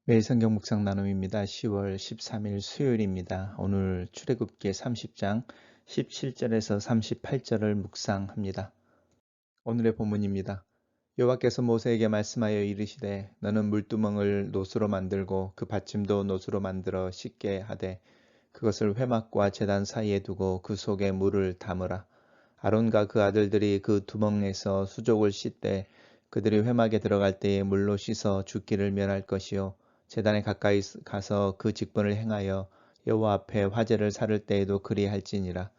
매일 성경 묵상 나눔입니다. 10월 13일 수요일입니다. 오늘 출애굽기 30장 17절에서 38절을 묵상합니다. 오늘의 본문입니다. 여호와께서 모세에게 말씀하여 이르시되 너는 물두멍을 노수로 만들고 그 받침도 노수로 만들어 씻게 하되 그것을 회막과 제단 사이에 두고 그 속에 물을 담으라. 아론과 그 아들들이 그 두멍에서 수족을 씻되 그들이 회막에 들어갈 때에 물로 씻어 죽기를 면할 것이요 제단에 가까이 가서 그 직분을 행하여 여호와 앞에 화제를 살을 때에도 그리할지니라.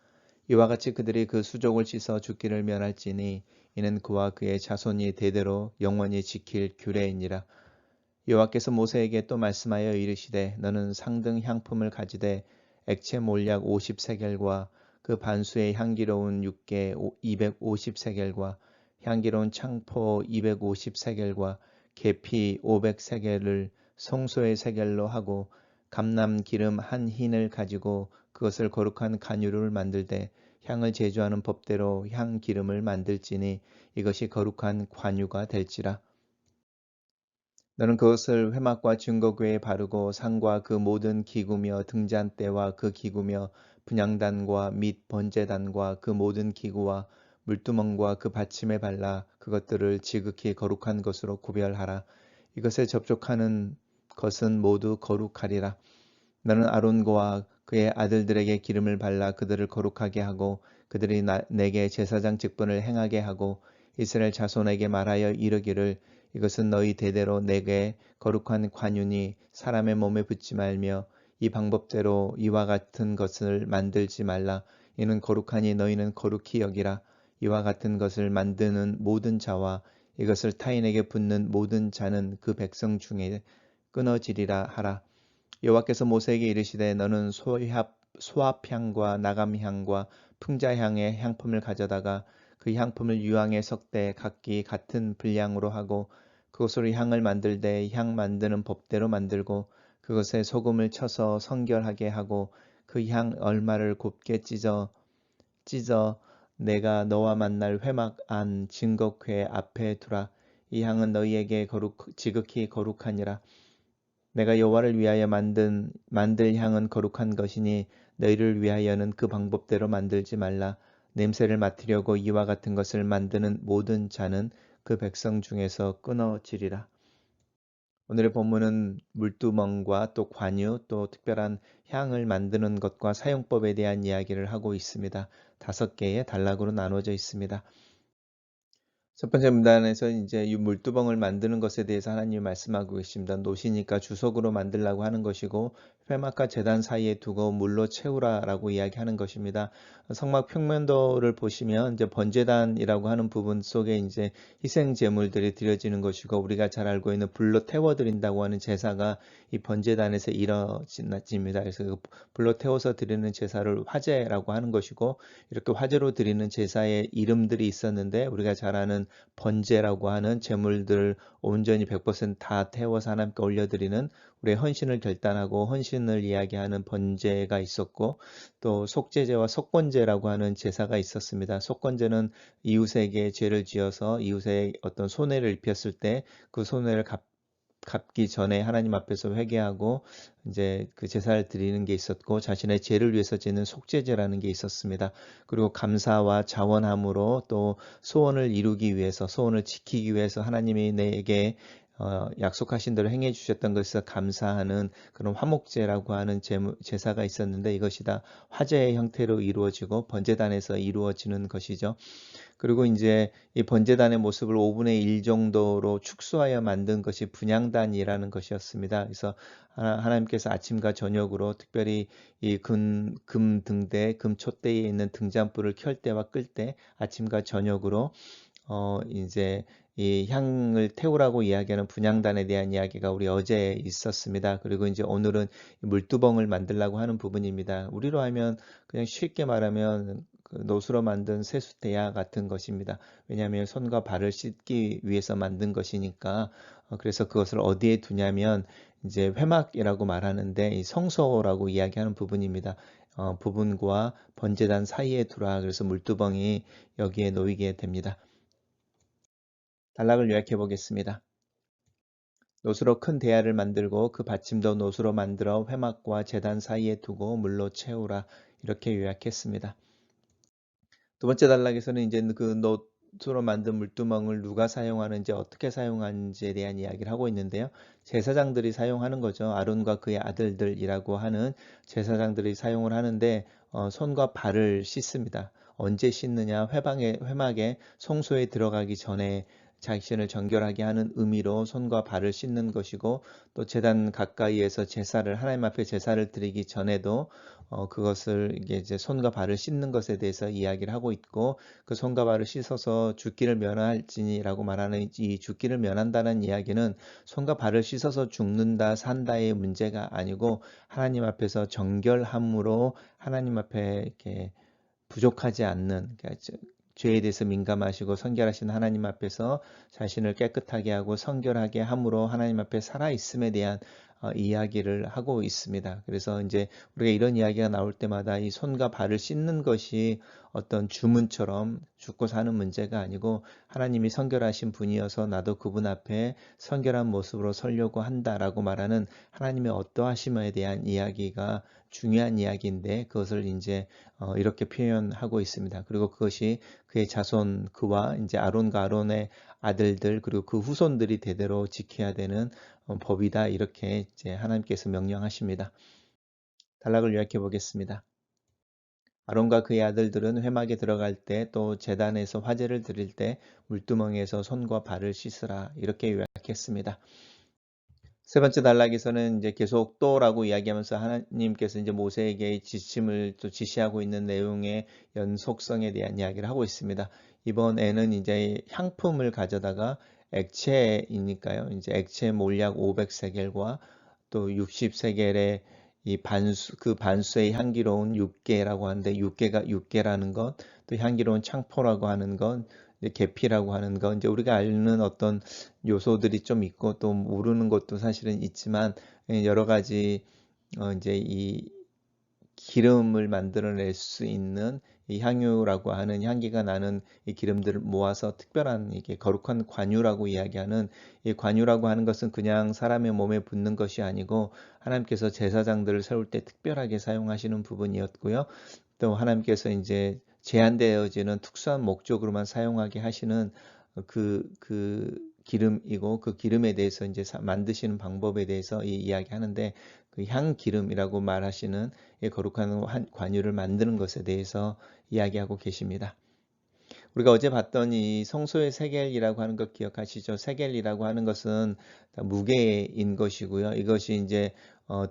이와 같이 그들이 그 수족을 씻어 죽기를 면할지니 이는 그와 그의 자손이 대대로 영원히 지킬 규례이니라. 여호와께서 모세에게 또 말씀하여 이르시되 너는 상등 향품을 가지되 액체 몰약 50세겔과 그 반수의 향기로운 육개 250세겔과 향기로운 창포 250세겔과 계피 500세겔을 성소의 세겔로 하고 감람 기름 한 흰을 가지고 그것을 거룩한 간유를 만들되 향을 제조하는 법대로 향 기름을 만들지니 이것이 거룩한 관유가 될지라. 너는 그것을 회막과 증거궤에 바르고 상과 그 모든 기구며 등잔대와 그 기구며 분향단과 및 번제단과 그 모든 기구와 물두멍과 그 받침에 발라 그것들을 지극히 거룩한 것으로 구별하라. 이것에 접촉하는 것은 모두 거룩하리라. 너는 아론과 그의 아들들에게 기름을 발라 그들을 거룩하게 하고 그들이 내게 제사장 직분을 행하게 하고 이스라엘 자손에게 말하여 이르기를 이것은 너희 대대로 내게 거룩한 관윤이 사람의 몸에 붙지 말며 이 방법대로 이와 같은 것을 만들지 말라. 이는 거룩하니 너희는 거룩히 여기라. 이와 같은 것을 만드는 모든 자와 이것을 타인에게 붓는 모든 자는 그 백성 중에 끊어지리라 하라. 여호와께서 모세에게 이르시되 너는 소합향과 나감향과 풍자향의 향품을 가져다가 그 향품을 유황에 섞되 각기 같은 분량으로 하고 그것으로 향을 만들되 향 만드는 법대로 만들고 그것에 소금을 쳐서 성결하게 하고 그 향 얼마를 곱게 찢어 내가 너와 만날 회막 안 증거궤 앞에 두라. 이 향은 너희에게 지극히 거룩하니라. 내가 여호와를 위하여 만들 향은 거룩한 것이니 너희를 위하여는 그 방법대로 만들지 말라. 냄새를 맡으려고 이와 같은 것을 만드는 모든 자는 그 백성 중에서 끊어지리라. 오늘의 본문은 물두멍과 또 관유 또 특별한 향을 만드는 것과 사용법에 대한 이야기를 하고 있습니다. 5개의 단락으로 나눠져 있습니다. 첫 번째 문단에서 이제 이 물두멍을 만드는 것에 대해서 하나님이 말씀하고 계십니다. 노시니까 주석으로 만들라고 하는 것이고 회막과 제단 사이에 두고 물로 채우라라고 이야기하는 것입니다. 성막 평면도를 보시면 이제 번제단이라고 하는 부분 속에 이제 희생 제물들이 드려지는 것이고 우리가 잘 알고 있는 불로 태워 드린다고 하는 제사가 이 번제단에서 이루어집니다. 그래서 그 불로 태워서 드리는 제사를 화제라고 하는 것이고 이렇게 화제로 드리는 제사의 이름들이 있었는데 우리가 잘 아는 번제라고 하는 제물들 온전히 100%다 태워서 하나님께 올려드리는 우리의 헌신을 결단하고 헌신을 이야기하는 번제가 있었고 또 속죄제와 속건제라고 하는 제사가 있었습니다. 속건제는 이웃에게 죄를 지어서 이웃의 어떤 손해를 입혔을 때 그 손해를 갚기 전에 하나님 앞에서 회개하고 이제 그 제사를 드리는 게 있었고 자신의 죄를 위해서 지는 속죄제라는 게 있었습니다. 그리고 감사와 자원함으로 또 소원을 이루기 위해서 소원을 지키기 위해서 하나님이 내게 약속하신 대로 행해 주셨던 것에서 감사하는 그런 화목제라고 하는 제사가 있었는데 이것이 다 화제의 형태로 이루어지고 번제단에서 이루어지는 것이죠. 그리고 이제 이 번제단의 모습을 5분의 1 정도로 축소하여 만든 것이 분향단이라는 것이었습니다. 그래서 하나님께서 아침과 저녁으로 특별히 이 금 등대, 금 촛대에 있는 등잔불을 켤 때와 끌 때 아침과 저녁으로 이제 이 향을 태우라고 이야기하는 분향단에 대한 이야기가 우리 어제 있었습니다. 그리고 이제 오늘은 물두멍을 만들라고 하는 부분입니다. 우리로 하면 그냥 쉽게 말하면 그 노수로 만든 세수대야 같은 것입니다. 왜냐하면 손과 발을 씻기 위해서 만든 것이니까 그래서 그것을 어디에 두냐면 이제 회막이라고 말하는데 이 성소라고 이야기하는 부분입니다. 부분과 번제단 사이에 두라. 그래서 물두멍이 여기에 놓이게 됩니다. 단락을 요약해 보겠습니다. 노수로 큰 대야를 만들고 그 받침도 노수로 만들어 회막과 제단 사이에 두고 물로 채우라. 이렇게 요약했습니다. 두 번째 단락에서는 이제 그 노수로 만든 물두멍을 누가 사용하는지 어떻게 사용하는지에 대한 이야기를 하고 있는데요. 제사장들이 사용하는 거죠. 아론과 그의 아들들이라고 하는 제사장들이 사용을 하는데 손과 발을 씻습니다. 언제 씻느냐? 회막에 성소에 들어가기 전에 자신을 정결하게 하는 의미로 손과 발을 씻는 것이고, 또 제단 가까이에서 제사를 하나님 앞에 제사를 드리기 전에도 그것을 이제 손과 발을 씻는 것에 대해서 이야기를 하고 있고, 그 손과 발을 씻어서 죽기를 면할지니라고 말하는 이 죽기를 면한다는 이야기는 손과 발을 씻어서 죽는다 산다의 문제가 아니고, 하나님 앞에서 정결함으로 하나님 앞에 이렇게 부족하지 않는, 그러니까 죄에 대해서 민감하시고 성결하신 하나님 앞에서 자신을 깨끗하게 하고 성결하게 함으로 하나님 앞에 살아 있음에 대한 이야기를 하고 있습니다. 그래서 이제 우리가 이런 이야기가 나올 때마다 이 손과 발을 씻는 것이 어떤 주문처럼 죽고 사는 문제가 아니고, 하나님이 성결하신 분이어서 나도 그분 앞에 성결한 모습으로 서려고 한다라고 말하는 하나님의 어떠하심에 대한 이야기가 중요한 이야기인데, 그것을 이제 이렇게 표현하고 있습니다. 그리고 그것이 그의 자손, 그와 이제 아론과 아론의 아들들, 그리고 그 후손들이 대대로 지켜야 되는 법이다. 이렇게 이제 하나님께서 명령하십니다. 단락을 요약해 보겠습니다. 아론과 그의 아들들은 회막에 들어갈 때, 또 제단에서 화제를 드릴 때 물두멍에서 손과 발을 씻으라. 이렇게 요약했습니다. 세 번째 단락에서는 이제 계속 또라고 이야기하면서 하나님께서 이제 모세에게 지침을 또 지시하고 있는 내용의 연속성에 대한 이야기를 하고 있습니다. 이번에는 이제 향품을 가져다가, 액체이니까요. 이제 액체 몰약 500세겔과 또 60세겔의 이 그 반수의 향기로운 육개라고 하는데, 육개라는 것, 또 향기로운 창포라고 하는 것, 이제 계피라고 하는 것, 이제 우리가 아는 어떤 요소들이 좀 있고 또 모르는 것도 사실은 있지만, 여러 가지 이제 이 기름을 만들어낼 수 있는 이 향유라고 하는, 향기가 나는 이 기름들을 모아서 특별한 이게 거룩한 관유라고 이야기하는, 이 관유라고 하는 것은 그냥 사람의 몸에 붓는 것이 아니고 하나님께서 제사장들을 세울 때 특별하게 사용하시는 부분이었고요. 또 하나님께서 이제 제한되어지는 특수한 목적으로만 사용하게 하시는 그 기름이고, 그 기름에 대해서 이제 만드시는 방법에 대해서 이야기하는데, 그 향기름이라고 말하시는 이 거룩한 관유를 만드는 것에 대해서 이야기하고 계십니다. 우리가 어제 봤던 이 성소의 세겔이라고 하는 것 기억하시죠? 세겔이라고 하는 것은 무게인 것이고요. 이것이 이제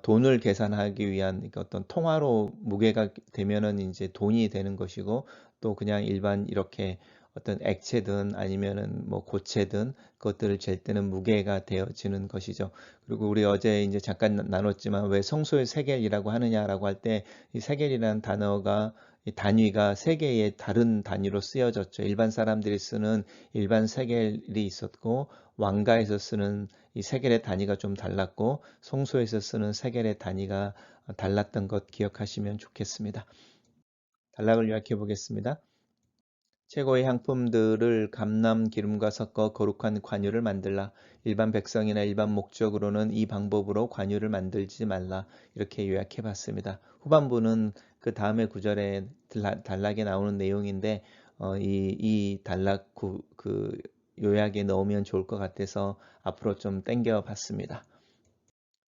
돈을 계산하기 위한 어떤 통화로 무게가 되면은 이제 돈이 되는 것이고, 또 그냥 일반 이렇게 어떤 액체든 아니면은 뭐 고체든 그것들을 잴 때는 무게가 되어지는 것이죠. 그리고 우리 어제 이제 잠깐 나눴지만, 왜 성소의 세겔이라고 하느냐라고 할 때, 이 세겔이라는 단어가, 이 단위가 세 개의 다른 단위로 쓰여졌죠. 일반 사람들이 쓰는 일반 세겔이 있었고, 왕가에서 쓰는 이 세겔의 단위가 좀 달랐고, 성소에서 쓰는 세겔의 단위가 달랐던 것 기억하시면 좋겠습니다. 단락을 요약해 보겠습니다. 최고의 향품들을 감람 기름과 섞어 거룩한 관유를 만들라. 일반 백성이나 일반 목적으로는 이 방법으로 관유를 만들지 말라. 이렇게 요약해 봤습니다. 후반부는 그 다음에 구절에 단락에 나오는 내용인데, 이 단락 그 요약에 넣으면 좋을 것 같아서 앞으로 좀 땡겨 봤습니다.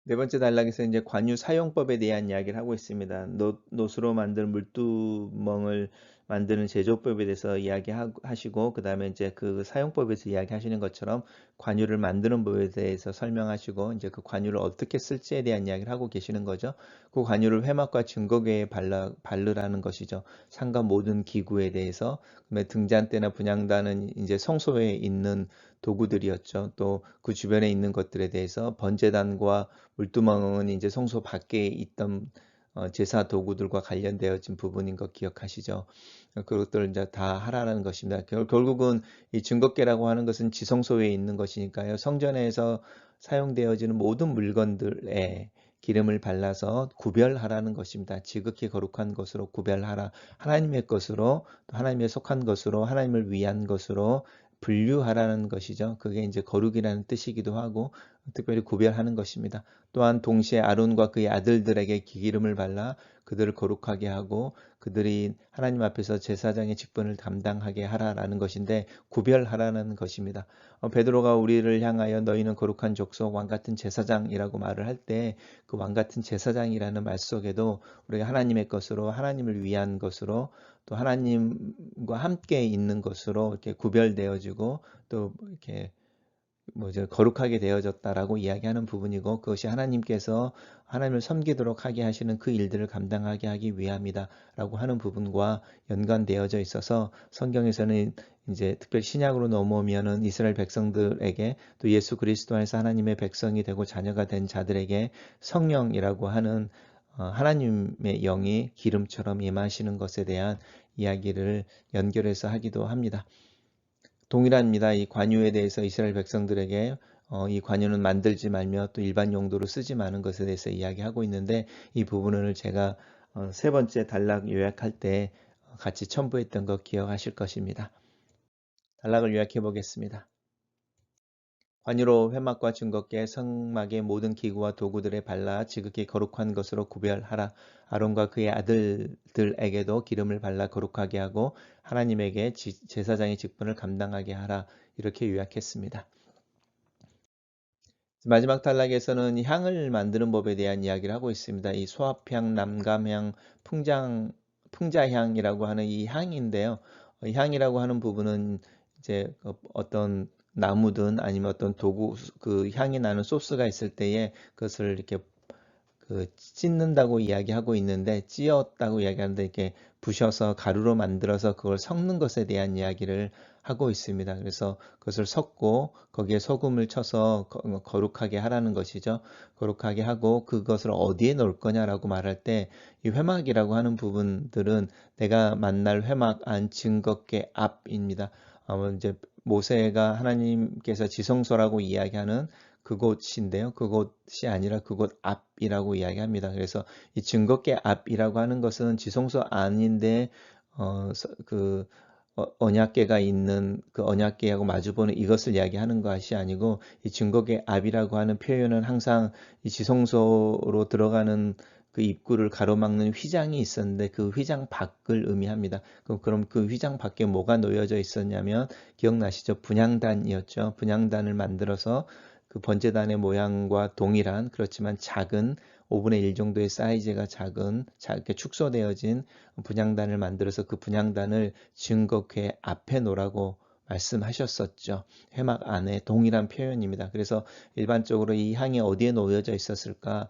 네 번째 단락에서 이제 관유 사용법에 대한 이야기를 하고 있습니다. 노수로 만든 물두멍을 만드는 제조법에 대해서 이야기하시고, 그 다음에 이제 그 사용법에서 이야기하시는 것처럼 관유를 만드는 법에 대해서 설명하시고, 이제 그 관유를 어떻게 쓸지에 대한 이야기를 하고 계시는 거죠. 그 관유를 회막과 증거궤에 바르라는 것이죠. 상과 모든 기구에 대해서. 그다음에 등잔대나 분향단은 이제 성소에 있는 도구들이었죠. 또 그 주변에 있는 것들에 대해서 번제단과 물두멍은 이제 성소 밖에 있던 제사 도구들과 관련되어진 부분인 것 기억하시죠? 그것들을 이제 다 하라는 것입니다. 결국은 이 증거궤라고 하는 것은 지성소에 있는 것이니까요. 성전에서 사용되어지는 모든 물건들에 기름을 발라서 구별하라는 것입니다. 지극히 거룩한 것으로 구별하라. 하나님의 것으로, 또 하나님의 속한 것으로, 하나님을 위한 것으로 분류하라는 것이죠. 그게 이제 거룩이라는 뜻이기도 하고 특별히 구별하는 것입니다. 또한 동시에 아론과 그의 아들들에게 기름을 발라 그들을 거룩하게 하고 그들이 하나님 앞에서 제사장의 직분을 감당하게 하라라는 것인데 구별하라는 것입니다. 베드로가 우리를 향하여 너희는 거룩한 족속 왕 같은 제사장이라고 말을 할 때 그 왕 같은 제사장이라는 말 속에도 우리가 하나님의 것으로 하나님을 위한 것으로 또 하나님과 함께 있는 것으로 이렇게 구별되어지고 또 이렇게 뭐죠 거룩하게 되어졌다라고 이야기하는 부분이고 그것이 하나님께서 하나님을 섬기도록 하게 하시는 그 일들을 감당하게 하기 위함이다라고 하는 부분과 연관되어져 있어서 성경에서는 이제 특별히 신약으로 넘어오면은 이스라엘 백성들에게 또 예수 그리스도 안에서 하나님의 백성이 되고 자녀가 된 자들에게 성령이라고 하는 하나님의 영이 기름처럼 임하시는 것에 대한 이야기를 연결해서 하기도 합니다. 동일합니다. 이 관유에 대해서 이스라엘 백성들에게 이 관유는 만들지 말며 또 일반 용도로 쓰지 마는 것에 대해서 이야기하고 있는데 이 부분을 제가 세 번째 단락 요약할 때 같이 첨부했던 거 기억하실 것입니다. 단락을 요약해 보겠습니다. 관유로 회막과 증거께 성막의 모든 기구와 도구들에 발라 지극히 거룩한 것으로 구별하라. 아론과 그의 아들들에게도 기름을 발라 거룩하게 하고 하나님에게 제사장의 직분을 감당하게 하라. 이렇게 요약했습니다. 마지막 단락에서는 향을 만드는 법에 대한 이야기를 하고 있습니다. 이 소합향, 남감향, 풍자향이라고 하는 이 향인데요. 이 향이라고 하는 부분은 이제 어떤 나무든 아니면 어떤 도구, 그 향이 나는 소스가 있을 때에 그것을 이렇게 찢는다고 이야기하고 있는데 찧었다고 이야기하는데 이렇게 부셔서 가루로 만들어서 그걸 섞는 것에 대한 이야기를 하고 있습니다. 그래서 그것을 섞고 거기에 소금을 쳐서 거룩하게 하라는 것이죠. 거룩하게 하고 그것을 어디에 놓을 거냐라고 말할 때 이 회막이라고 하는 부분들은 내가 만날 회막 안 증거궤 앞입니다. 이제 모세가 하나님께서 지성소라고 이야기하는 그곳인데요. 그곳이 아니라 그곳 앞이라고 이야기합니다. 그래서 이 증거궤 앞이라고 하는 것은 지성소 안인데 그 언약궤가 있는 그 언약궤하고 마주보는 이것을 이야기하는 것이 아니고 이 증거궤 앞이라고 하는 표현은 항상 이 지성소로 들어가는 그 입구를 가로막는 휘장이 있었는데 그 휘장 밖을 의미합니다. 그럼 그 휘장 밖에 뭐가 놓여져 있었냐면 기억나시죠? 분향단이었죠. 분향단을 만들어서 그 번제단의 모양과 동일한 그렇지만 작은 5분의 1 정도의 사이즈가 작은 작게 축소되어진 분향단을 만들어서 그 분향단을 증거궤 앞에 놓으라고 말씀하셨었죠. 회막 안에 동일한 표현입니다. 그래서 일반적으로 이 향이 어디에 놓여져 있었을까?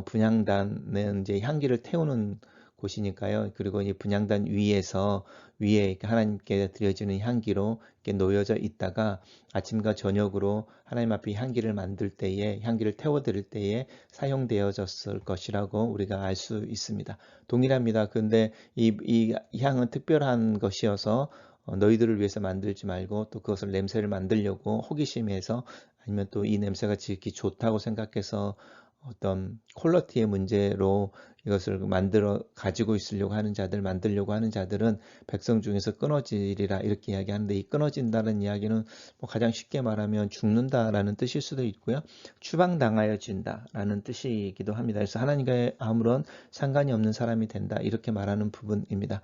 분향단은 이제 향기를 태우는 곳이니까요. 그리고 이 분향단 위에 하나님께 드려지는 향기로 이렇게 놓여져 있다가 아침과 저녁으로 하나님 앞에 향기를 만들 때에 향기를 태워 드릴 때에 사용되어졌을 것이라고 우리가 알 수 있습니다. 동일합니다. 근데 이 향은 특별한 것이어서 너희들을 위해서 만들지 말고 또 그것을 냄새를 만들려고 호기심에서 아니면 또 이 냄새가 지극히 좋다고 생각해서 어떤 퀄리티의 문제로 이것을 만들어 가지고 있으려고 하는 자들, 만들려고 하는 자들은 백성 중에서 끊어지리라 이렇게 이야기하는데 이 끊어진다는 이야기는 뭐 가장 쉽게 말하면 죽는다라는 뜻일 수도 있고요. 추방당하여진다라는 뜻이기도 합니다. 그래서 하나님과 아무런 상관이 없는 사람이 된다 이렇게 말하는 부분입니다.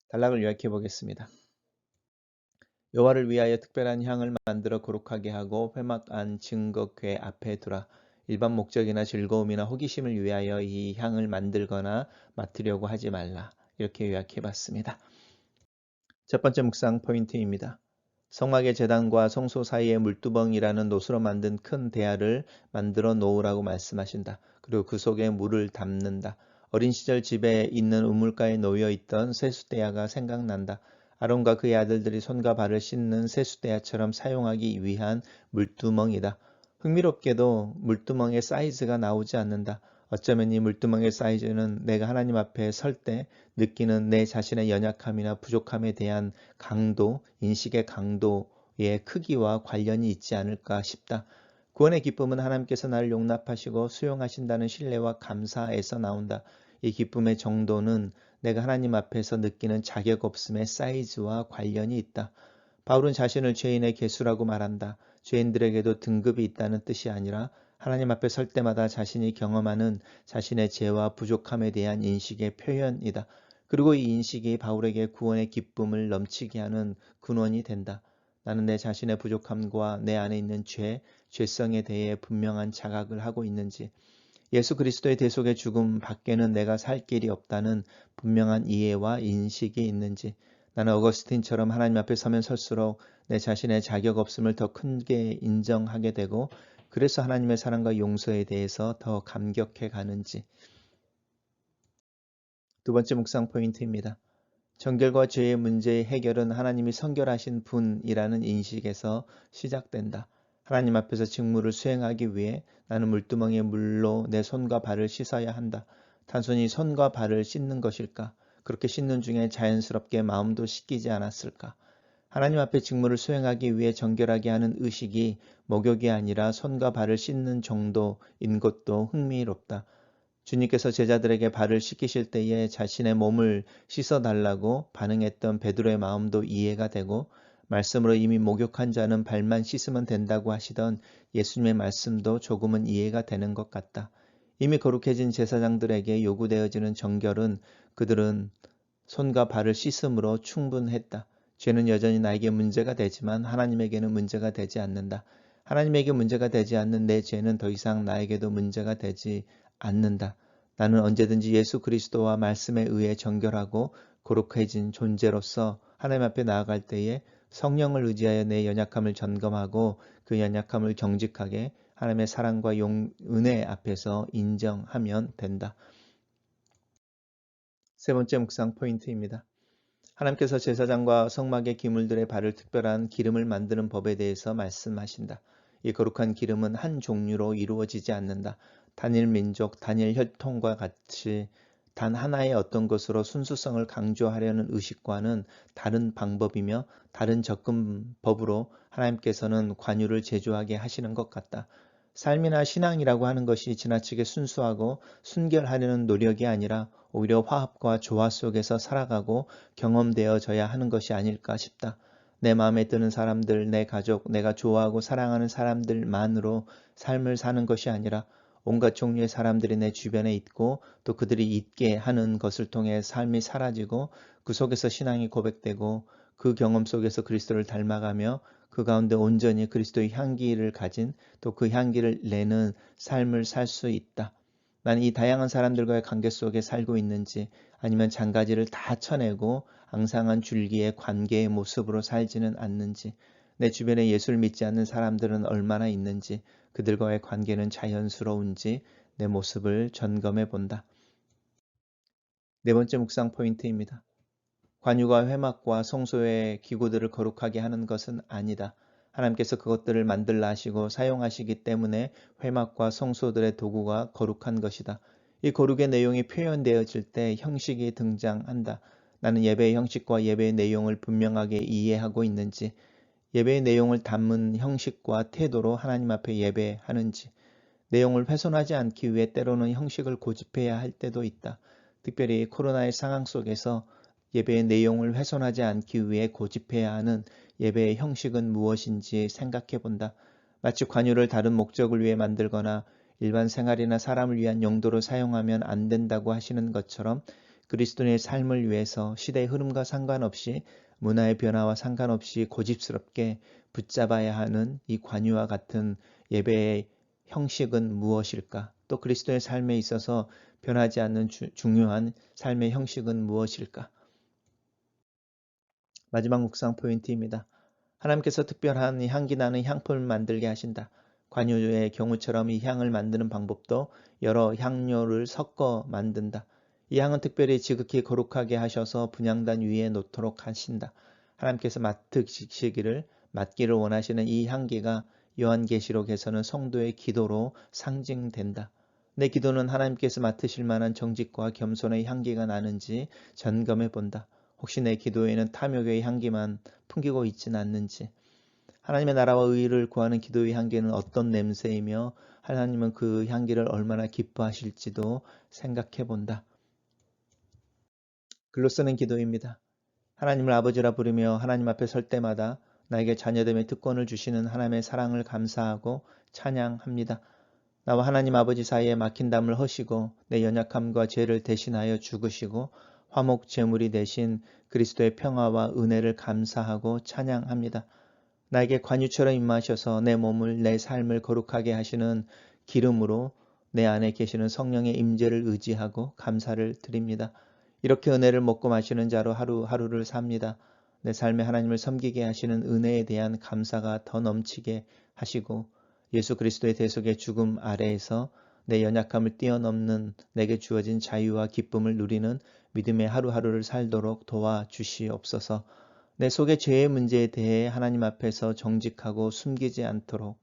단락을 요약해 보겠습니다. 여호와를 위하여 특별한 향을 만들어 거룩하게 하고 회막 안 증거궤 앞에 두라. 일반 목적이나 즐거움이나 호기심을 위하여 이 향을 만들거나 맡으려고 하지 말라. 이렇게 요약해 봤습니다. 첫 번째 묵상 포인트입니다. 성막의 제단과 성소 사이에 물두멍이라는 노수로 만든 큰 대야를 만들어 놓으라고 말씀하신다. 그리고 그 속에 물을 담는다. 어린 시절 집에 있는 우물가에 놓여 있던 세수대야가 생각난다. 아론과 그의 아들들이 손과 발을 씻는 세수대야처럼 사용하기 위한 물두멍이다. 흥미롭게도 물두멍의 사이즈가 나오지 않는다. 어쩌면 이 물두멍의 사이즈는 내가 하나님 앞에 설 때 느끼는 내 자신의 연약함이나 부족함에 대한 강도, 인식의 강도의 크기와 관련이 있지 않을까 싶다. 구원의 기쁨은 하나님께서 나를 용납하시고 수용하신다는 신뢰와 감사에서 나온다. 이 기쁨의 정도는 내가 하나님 앞에서 느끼는 자격 없음의 사이즈와 관련이 있다. 바울은 자신을 죄인의 개수라고 말한다. 죄인들에게도 등급이 있다는 뜻이 아니라 하나님 앞에 설 때마다 자신이 경험하는 자신의 죄와 부족함에 대한 인식의 표현이다. 그리고 이 인식이 바울에게 구원의 기쁨을 넘치게 하는 근원이 된다. 나는 내 자신의 부족함과 내 안에 있는 죄, 죄성에 대해 분명한 자각을 하고 있는지, 예수 그리스도의 대속의 죽음 밖에는 내가 살 길이 없다는 분명한 이해와 인식이 있는지, 나는 어거스틴처럼 하나님 앞에 서면 설수록 내 자신의 자격 없음을 더 크게 인정하게 되고, 그래서 하나님의 사랑과 용서에 대해서 더 감격해 가는지. 두 번째 묵상 포인트입니다. 정결과 죄의 문제의 해결은 하나님이 선결하신 분이라는 인식에서 시작된다. 하나님 앞에서 직무를 수행하기 위해 나는 물두멍에 물로 내 손과 발을 씻어야 한다. 단순히 손과 발을 씻는 것일까? 그렇게 씻는 중에 자연스럽게 마음도 씻기지 않았을까? 하나님 앞에 직무를 수행하기 위해 정결하게 하는 의식이 목욕이 아니라 손과 발을 씻는 정도인 것도 흥미롭다. 주님께서 제자들에게 발을 씻기실 때에 자신의 몸을 씻어달라고 반응했던 베드로의 마음도 이해가 되고, 말씀으로 이미 목욕한 자는 발만 씻으면 된다고 하시던 예수님의 말씀도 조금은 이해가 되는 것 같다. 이미 거룩해진 제사장들에게 요구되어지는 정결은 그들은 손과 발을 씻음으로 충분했다. 죄는 여전히 나에게 문제가 되지만 하나님에게는 문제가 되지 않는다. 하나님에게 문제가 되지 않는 내 죄는 더 이상 나에게도 문제가 되지 않는다. 나는 언제든지 예수 그리스도와 말씀에 의해 정결하고 거룩해진 존재로서 하나님 앞에 나아갈 때에 성령을 의지하여 내 연약함을 점검하고 그 연약함을 정직하게 하나님의 사랑과 은혜 앞에서 인정하면 된다. 세 번째 묵상 포인트입니다. 하나님께서 제사장과 성막의 기물들의 발을 특별한 기름을 만드는 법에 대해서 말씀하신다. 이 거룩한 기름은 한 종류로 이루어지지 않는다. 단일 민족, 단일 혈통과 같이 단 하나의 어떤 것으로 순수성을 강조하려는 의식과는 다른 방법이며 다른 접근법으로 하나님께서는 관유를 제조하게 하시는 것 같다. 삶이나 신앙이라고 하는 것이 지나치게 순수하고 순결하려는 노력이 아니라 오히려 화합과 조화 속에서 살아가고 경험되어져야 하는 것이 아닐까 싶다. 내 마음에 드는 사람들, 내 가족, 내가 좋아하고 사랑하는 사람들만으로 삶을 사는 것이 아니라 온갖 종류의 사람들이 내 주변에 있고 또 그들이 있게 하는 것을 통해 삶이 사라지고 그 속에서 신앙이 고백되고 그 경험 속에서 그리스도를 닮아가며 그 가운데 온전히 그리스도의 향기를 가진 또 그 향기를 내는 삶을 살 수 있다. 나는 이 다양한 사람들과의 관계 속에 살고 있는지 아니면 장가지를 다 쳐내고 앙상한 줄기의 관계의 모습으로 살지는 않는지, 내 주변에 예수를 믿지 않는 사람들은 얼마나 있는지, 그들과의 관계는 자연스러운지 내 모습을 점검해 본다. 네 번째 묵상 포인트입니다. 관유가 회막과 성소의 기구들을 거룩하게 하는 것은 아니다. 하나님께서 그것들을 만들라 하시고 사용하시기 때문에 회막과 성소들의 도구가 거룩한 것이다. 이 거룩의 내용이 표현되어질 때 형식이 등장한다. 나는 예배의 형식과 예배의 내용을 분명하게 이해하고 있는지, 예배의 내용을 담은 형식과 태도로 하나님 앞에 예배하는지, 내용을 훼손하지 않기 위해 때로는 형식을 고집해야 할 때도 있다. 특별히 코로나의 상황 속에서 예배의 내용을 훼손하지 않기 위해 고집해야 하는 예배의 형식은 무엇인지 생각해 본다. 마치 관유를 다른 목적을 위해 만들거나 일반 생활이나 사람을 위한 용도로 사용하면 안 된다고 하시는 것처럼 그리스도인의 삶을 위해서 시대의 흐름과 상관없이 문화의 변화와 상관없이 고집스럽게 붙잡아야 하는 이 관유와 같은 예배의 형식은 무엇일까? 또 그리스도의 삶에 있어서 변하지 않는 중요한 삶의 형식은 무엇일까? 마지막 묵상 포인트입니다. 하나님께서 특별한 향기 나는 향품을 만들게 하신다. 관유의 경우처럼 이 향을 만드는 방법도 여러 향료를 섞어 만든다. 이 향은 특별히 지극히 거룩하게 하셔서 분향단 위에 놓도록 하신다. 하나님께서 맡기를 원하시는 이 향기가 요한계시록에서는 성도의 기도로 상징된다. 내 기도는 하나님께서 맡으실 만한 정직과 겸손의 향기가 나는지 점검해 본다. 혹시 내 기도에는 탐욕의 향기만 풍기고 있지는 않는지, 하나님의 나라와 의의를 구하는 기도의 향기는 어떤 냄새이며 하나님은 그 향기를 얼마나 기뻐하실지도 생각해 본다. 글로 쓰는 기도입니다. 하나님을 아버지라 부르며 하나님 앞에 설 때마다 나에게 자녀됨의 특권을 주시는 하나님의 사랑을 감사하고 찬양합니다. 나와 하나님 아버지 사이에 막힌 담을 허시고 내 연약함과 죄를 대신하여 죽으시고 화목 제물이 되신 그리스도의 평화와 은혜를 감사하고 찬양합니다. 나에게 관유처럼 임하셔서 내 몸을 내 삶을 거룩하게 하시는 기름으로 내 안에 계시는 성령의 임재를 의지하고 감사를 드립니다. 이렇게 은혜를 먹고 마시는 자로 하루하루를 삽니다. 내 삶에 하나님을 섬기게 하시는 은혜에 대한 감사가 더 넘치게 하시고 예수 그리스도의 대속의 죽음 아래에서 내 연약함을 뛰어넘는 내게 주어진 자유와 기쁨을 누리는 믿음의 하루하루를 살도록 도와주시옵소서. 내 속의 죄의 문제에 대해 하나님 앞에서 정직하고 숨기지 않도록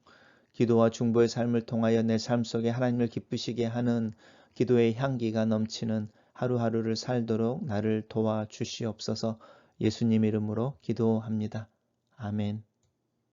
기도와 중보의 삶을 통하여 내 삶 속에 하나님을 기쁘시게 하는 기도의 향기가 넘치는 하루하루를 살도록 나를 도와주시옵소서. 예수님 이름으로 기도합니다. 아멘.